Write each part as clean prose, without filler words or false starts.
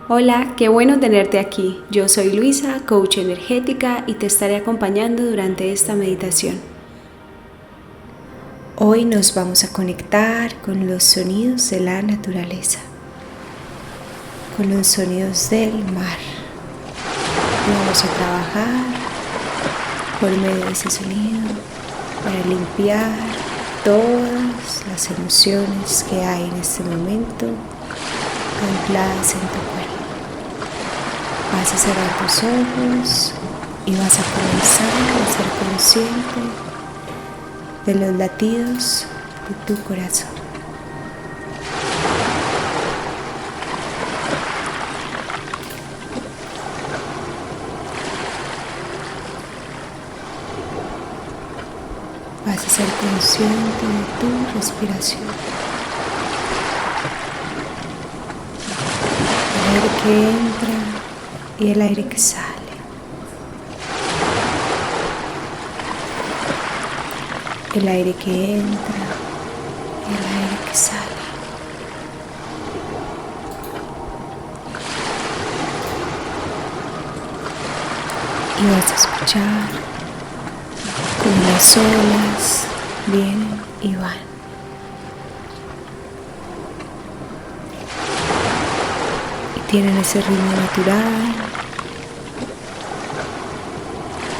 Hola, qué bueno tenerte aquí. Yo soy Luisa, coach energética, y te estaré acompañando durante esta meditación. Hoy nos vamos a conectar con los sonidos de la naturaleza, con los sonidos del mar. Y vamos a trabajar por medio de ese sonido para limpiar todas las emociones que hay en este momento ancladas en tu cuerpo. Vas a cerrar tus ojos y vas a comenzar a ser consciente de los latidos de tu corazón. Vas a ser consciente de tu respiración. El aire que entra y el aire que sale. El aire que entra y el aire que sale. Y vas a escuchar cómo las olas vienen y van. Y tienen ese ritmo natural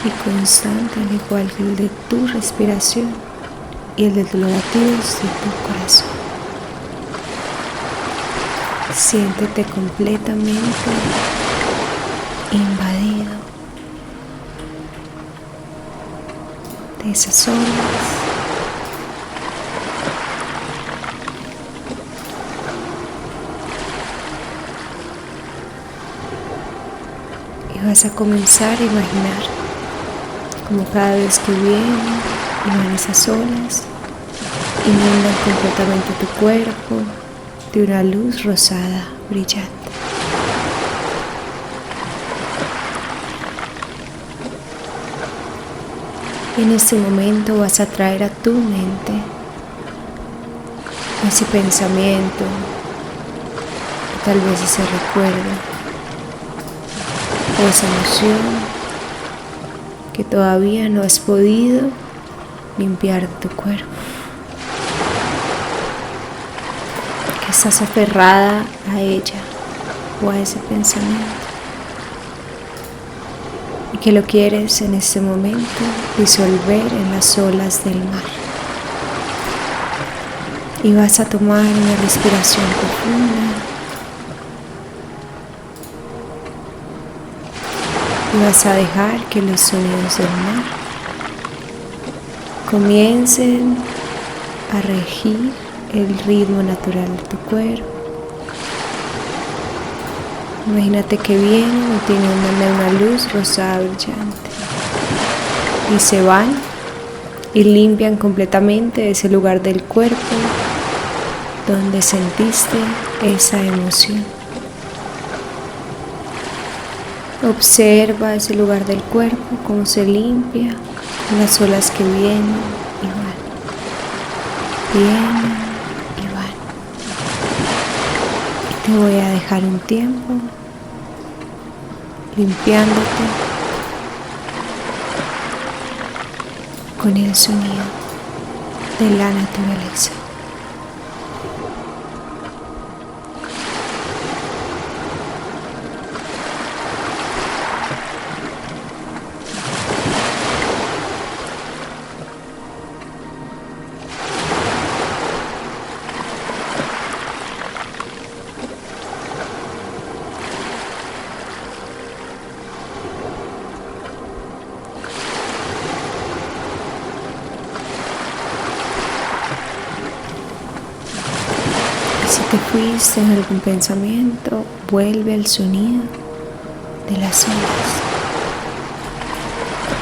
y constante, al igual que el de tu respiración y el de los latidos de tu corazón. Siéntete completamente invadido de esas olas. Y vas a comenzar a imaginar como cada vez que vienen y van esas olas, inundan completamente tu cuerpo de una luz rosada brillante. Y en este momento vas a traer a tu mente ese pensamiento, o tal vez ese recuerdo, o esa emoción que todavía no has podido limpiar de tu cuerpo, que estás aferrada a ella o a ese pensamiento y que lo quieres en este momento disolver en las olas del mar. Y vas a tomar una respiración profunda y vas a dejar que los sonidos del mar comiencen a regir el ritmo natural de tu cuerpo. Imagínate que vienen y tienen una luz rosada brillante y se van y limpian completamente ese lugar del cuerpo donde sentiste esa emoción. Observa ese lugar del cuerpo, cómo se limpia con las olas que vienen y van. Vienen y van. Y te voy a dejar un tiempo limpiándote con el sonido de la naturaleza. Si te fuiste en algún pensamiento, vuelve al sonido de las olas.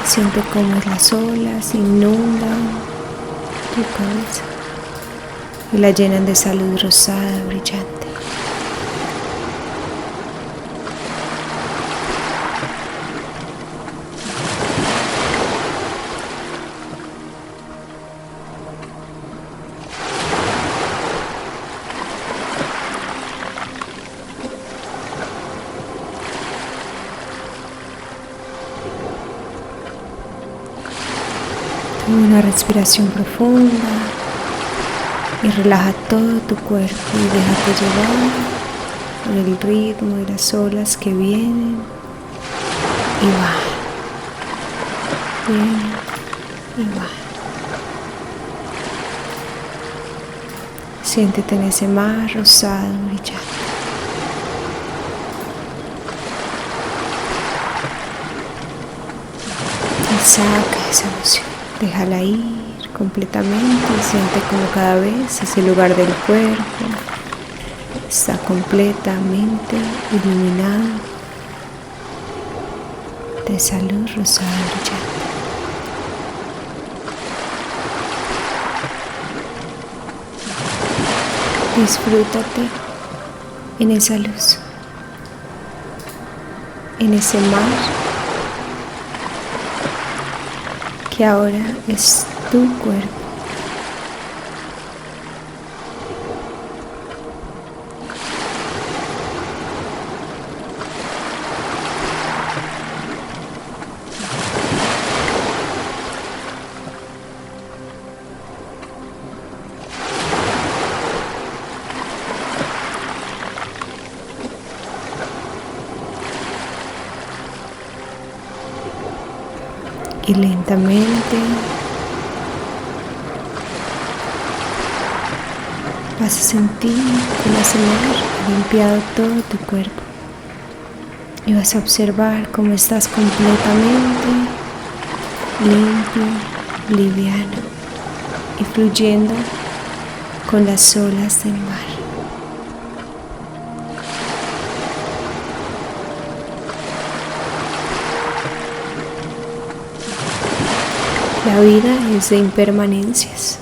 Siente cómo las olas inundan tu cabeza y la llenan de esa luz rosada brillante. Toma una respiración profunda y relaja todo tu cuerpo y déjate llevar por el ritmo de las olas que vienen y bajan, vienen y bajan. Siéntete en ese mar rosado brillante. Y saca esa emoción, déjala ir completamente y siente como cada vez ese lugar del cuerpo está completamente iluminado de esa luz rosada brillante. Disfrútate en esa luz, en ese mar que ahora es tu cuerpo. Y lentamente vas a sentir cómo ese mar ha limpiado todo tu cuerpo y vas a observar cómo estás completamente limpio, liviano y fluyendo con las olas del mar. La vida es de impermanencias,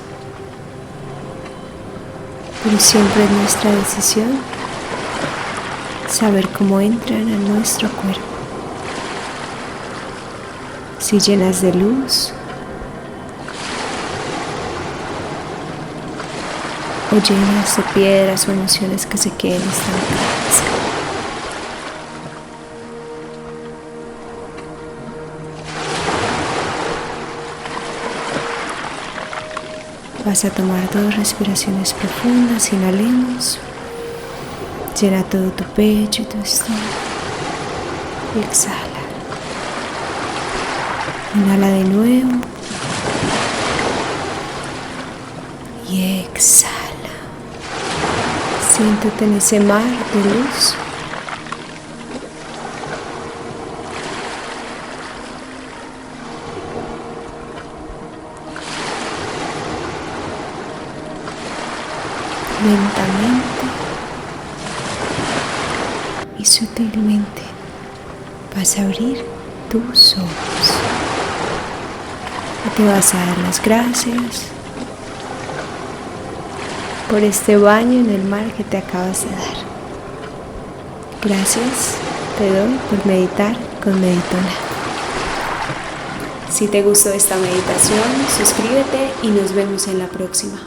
pero siempre es nuestra decisión saber cómo entran a nuestro cuerpo. Si llenas de luz o llenas de piedras o emociones que se queden estancadas. Vas a tomar 2 respiraciones profundas, inhalemos, llena todo tu pecho y tu estómago y exhala. Inhala de nuevo y exhala. Siéntate en ese mar de luz. Lentamente y sutilmente vas a abrir tus ojos y te vas a dar las gracias por este baño en el mar que te acabas de dar. Gracias te doy por meditar con Meditona. Si te gustó esta meditación, suscríbete y nos vemos en la próxima.